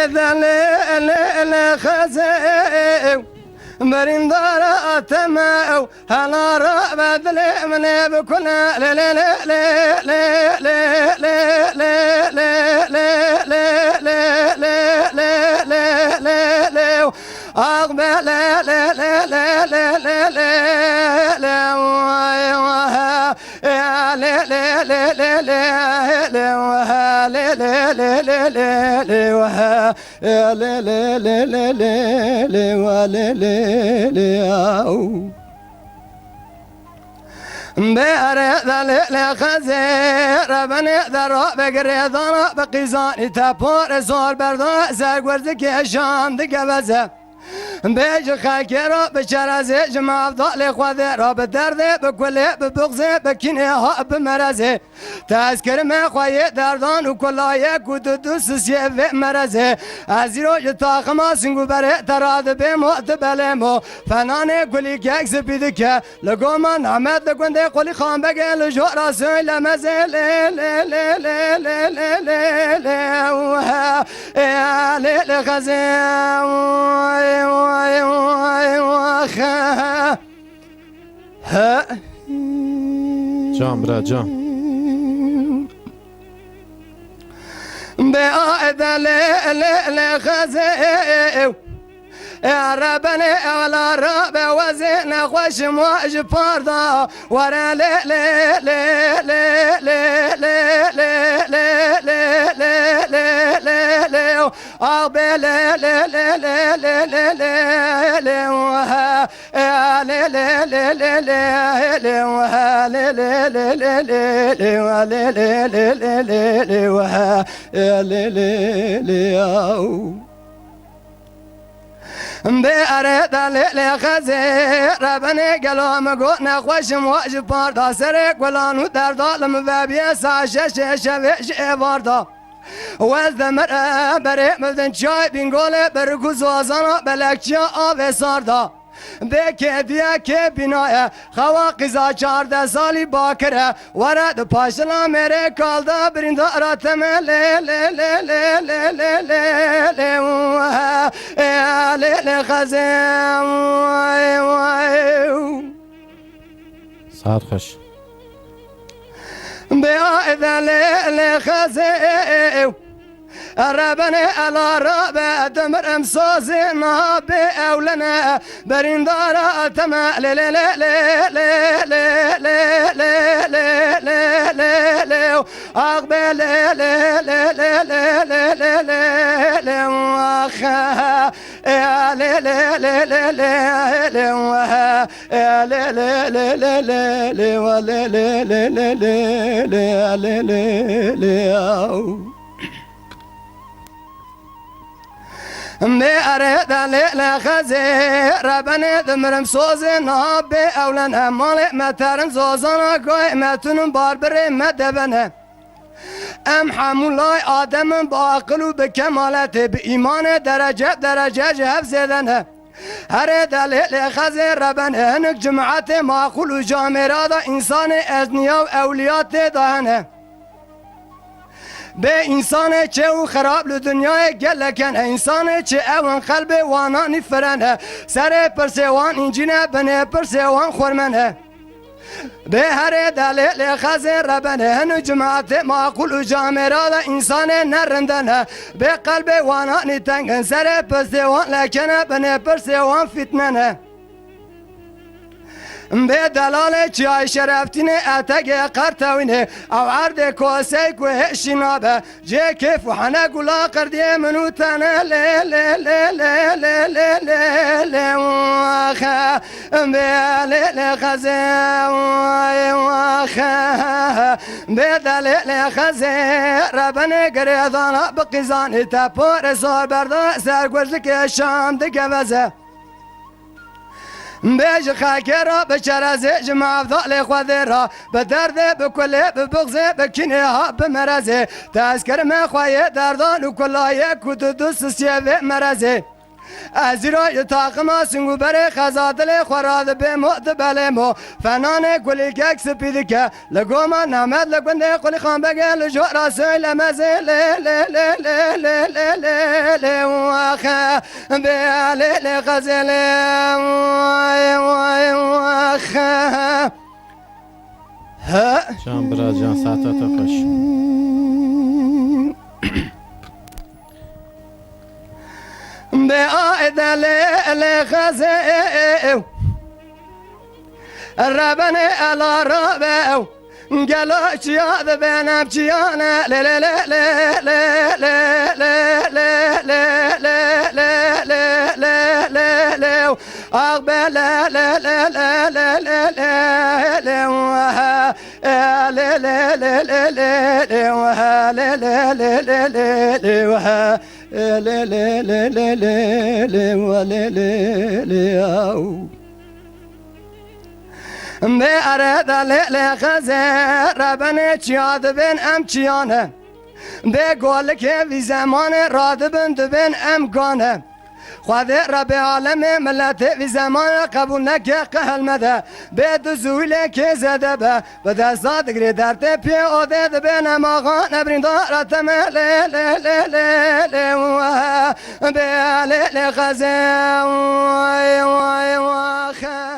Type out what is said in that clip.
ذل خزي برندار أتماو هلا رابد من بكل لا لا لا لا لا لا لا لا لا لا لا لا أقبل لا لا لا لا لا لا لا لا وها لا لا لا لا لا لا وها لا لا لا لا لا لا وها لا لا لا لا لا لا ولا لا لا بأرد لخزير بني ذرا بقري ذرا بقيزاني تابور زور بردا زرق ورزك شام دقبزه بيج خاكرة بشرزي جمع ضالي خوذيرة بدردي بكولي ببغزي بكينيها بمرزي تذكر ما خوي دردان وكلايا كودوس سيفي مرزي ازيرو جتاخما سنگو بري تراد بموت بلمو فناني قولي كيكس بيدك لقوما نعمد لقوندي قولي خان بقى لجو راسي لمزي لي لي لي لي لي لي لي لي وها لي لي خزي جان برا جان بأعد لخزي يا ربنا ولا رب وزن خوش موج فردا ورا لي لي لي لي لي لي لي لي لي لي لي لي أقبل لي لي لي لي لي لي لي وها لي لي لي لي لي لي وها لي لي لي لي لي لي ولي لي لي لي لي لي وها لي لي لي بأرد لخزي ربني قلوم قونا خوش موج باردا سرق ولانو دردا لمبابي ساشا شوش باردا والذمر بريق مذن شاي بنقول برقوز وزانا بلكشا آوه ساردا بكي ديكي بنايا خواقزا 14 سالي باكره ورد پاشلا میره کالدا برندا راتمه لی لی لی لی لی لی لی لی لی لی خزم ساعت خوش بأذى لی خزم ربنا على رب دمر امسوزي نابي اولنا برندارا تما لا لا لا لا لا لا لا لا لا لا لا اقبل لا لا لا لا لا لا لا لا واخا لا لا لا لا لا لا واخا لا لا لا لا لا لا ولا لا لا لا لا لا لا لا بأرد لخزي ربنا دمرم سوزي نابي أولنا مالي مترم زوزانا قوي متنم باربري مدبنا ام حمولاي آدم باقلو بكمالته بإيمان درجة درجة جهب زيدنه هر دلیل خزی ربن هنک جماعت معقول و جامعه دا انسان ازنیا و اولیات دهنه به انسان چه و خراب لدنیای گلکن انسان چه اون قلب وانانی فرنه سر پرسوان انجینه بنه پرسوان خورمنه به هر دلیل خزی ربن هنک جماعت معقول و جامعه دا انسان نرندنه به قلب وانانی تنگن سر پرسوان لکنه بنه پرسوان فتنه به دلال چای شرفتین اتگ قرتوینه او عرض کوسی کوه شنابه جه کف و حنا گلا قردی منو تنه لی لی لی لی لی لی لی لی واخا به لی لی خزه واخا به دلیل خزه ربن گریدانا بقیزانی تپور زار بردا سرگوزک شام دگوزه بیج خاکه را به چرزه جمع افضال خوده را به درده به کله به بغزه به کینه ها به مرزه تذکر من خواهی دردان و کلایه کود دوست سیوه مرزه ازیرای تاقما سنگو بره خزادل خوراد به مد بلمو فنان کلی کک سپید که لگو ما نمد لگنده قلی خان بگه لجو راسوی لمزه لی لی لی لی لی لی لی لی واخه بیالی لی غزلی وای وای واخه جان برا جان ساعت خوش بعائد لغزه ربنا على ربه قالوا جياد بينام جيانا لا لا لا لا لا لا لا لا لا لا لا لا لا لا أقبل لا لا لا لا لا لا لا لا وها لا لا لا لا لا لا وها لا لا لا لا لا لا وها لا لا لا لا لا لا ولا لا لا بأرد ليلة خزر ربنا چیاد بین ام چیانه بگول که وی زمان راد بند بین امکانه خود رب عالم ملت وی زمان قبول نکه قهل مده به دزویل که زده به دستات گری درد پی آده ده بین ماغان نبرین دارت ملی لی لی لی لی به لیل خزر وای وای وای